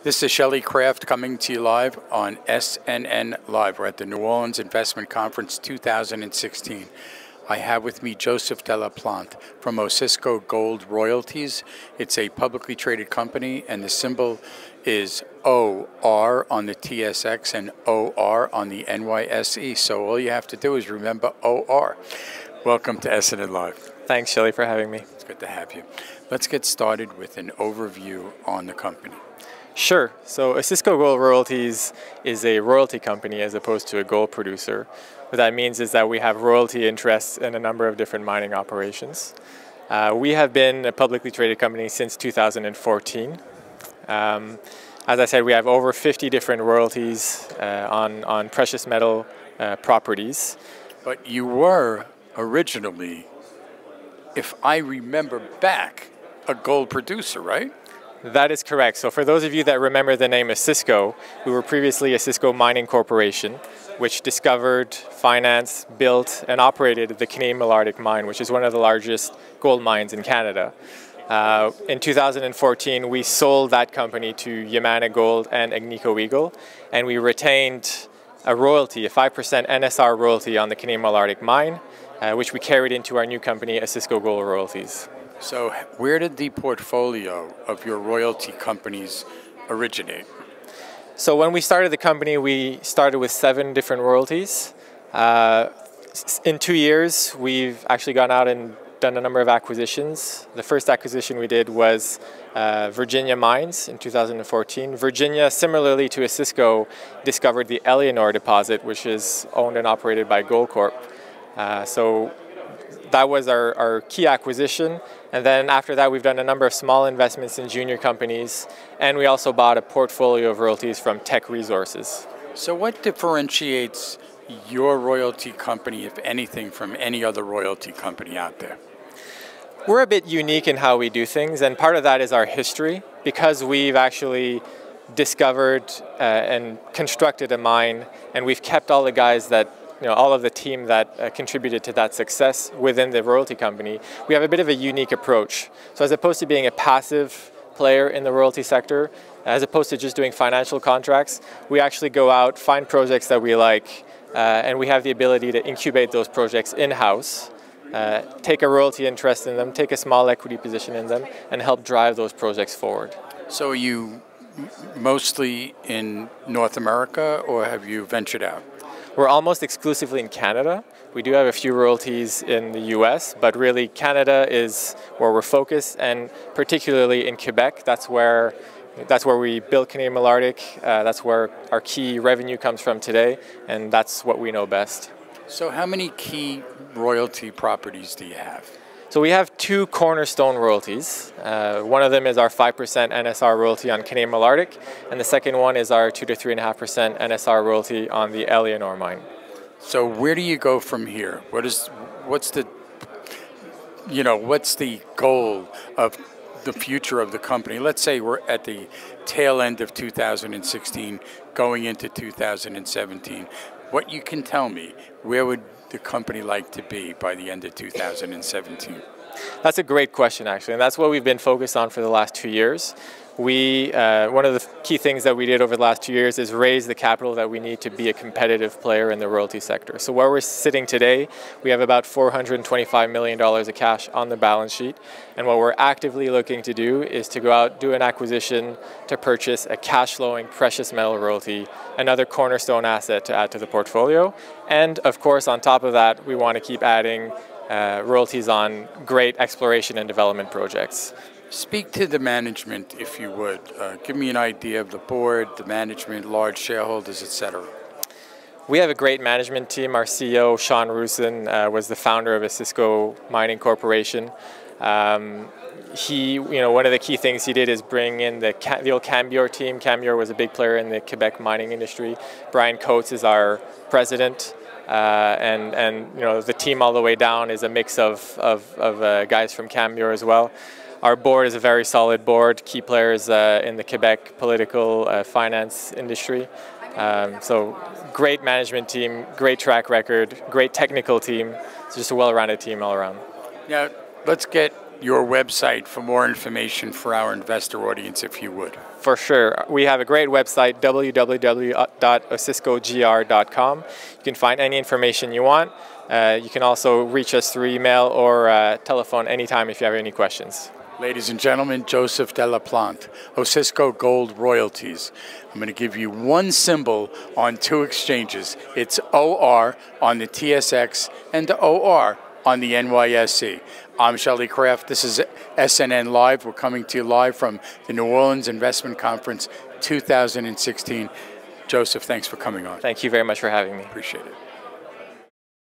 This is Shelley Craft coming to you live on SNNLive. We're at the New Orleans Investment Conference 2016. I have with me Joseph de la Plante from Osisko Gold Royalties. It's a publicly traded company, and the symbol is OR on the TSX and OR on the NYSE. So all you have to do is remember OR. Welcome to SNNLive. Thanks, Shelley, for having me. It's good to have you. Let's get started with an overview on the company. Sure. So Osisko Gold Royalties is a royalty company as opposed to a gold producer. What that means is that we have royalty interests in a number of different mining operations. We have been a publicly traded company since 2014. As I said, we have over 50 different royalties on precious metal properties. But you were originally, if I remember back, a gold producer, right? That is correct. So for those of you that remember the name Osisko, we were previously Osisko Mining Corporation, which discovered, financed, built, and operated the Canadian Malartic mine, which is one of the largest gold mines in Canada. In 2014, we sold that company to Yamana Gold and Agnico Eagle, and we retained a royalty, a 5% NSR royalty on the Canadian Malartic mine, which we carried into our new company, Osisko Gold Royalties. So where did the portfolio of your royalty companies originate? So when we started the company, we started with 7 different royalties. In 2 years, we've actually gone out and done a number of acquisitions. The first acquisition we did was Virginia Mines in 2014. Virginia, similarly to Osisko, discovered the Eleanor deposit, which is owned and operated by Goldcorp. So that was our key acquisition, and then after that we've done a number of small investments in junior companies, and we also bought a portfolio of royalties from Teck Resources. So what differentiates your royalty company, if anything, from any other royalty company out there? We're a bit unique in how we do things, and part of that is our history, because we've actually discovered and constructed a mine, and we've kept all the guys that all of the team that contributed to that success within the royalty company. We have a bit of a unique approach. So as opposed to being a passive player in the royalty sector, as opposed to just doing financial contracts, we actually go out, find projects that we like, and we have the ability to incubate those projects in-house, take a royalty interest in them, take a small equity position in them, and help drive those projects forward. So are you mostly in North America, or have you ventured out? We're almost exclusively in Canada. We do have a few royalties in the US, but really Canada is where we're focused, and particularly in Quebec. That's where we built Canadian Malartic. That's where our key revenue comes from today, and that's what we know best. So how many key royalty properties do you have? So we have 2 cornerstone royalties. One of them is our 5% NSR royalty on Canadian Malartic, and the second one is our 2 to 3.5% NSR royalty on the Eleanor mine. So where do you go from here? What's the goal of the future of the company? Let's say we're at the tail end of 2016, going into 2017. What you can tell me, where would the company like to be by the end of 2017? That's a great question, actually, and that's what we've been focused on for the last 2 years. One of the key things that we did over the last 2 years is raise the capital that we need to be a competitive player in the royalty sector. So where we're sitting today, we have about $425 million of cash on the balance sheet, and what we're actively looking to do is to go out, do an acquisition to purchase a cash-flowing precious metal royalty, another cornerstone asset to add to the portfolio, and of course on top of that we want to keep adding royalties on great exploration and development projects. Speak to the management, if you would. Give me an idea of the board, the management, large shareholders, etc. We have a great management team. Our CEO, Sean Rusin, was the founder of Osisko Mining Corporation. One of the key things he did is bring in the old Cambior team. Cambior was a big player in the Quebec mining industry. Brian Coates is our president. And the team all the way down is a mix of guys from Cambior as well. Our board is a very solid board, key players in the Quebec political finance industry. So great management team, great track record, great technical team. It's just a well-rounded team all around. Now, let's get your website for more information for our investor audience, if you would. For sure. We have a great website, www.osiskogr.com. You can find any information you want. You can also reach us through email or telephone anytime if you have any questions. Ladies and gentlemen, Joseph de Plante, Osisko Gold Royalties. I'm going to give you one symbol on two exchanges. It's OR on the TSX and OR on the NYSE. I'm Shelly Kraft. This is SNNLive. We're coming to you live from the New Orleans Investment Conference 2016. Joseph, thanks for coming on. Thank you very much for having me. Appreciate it.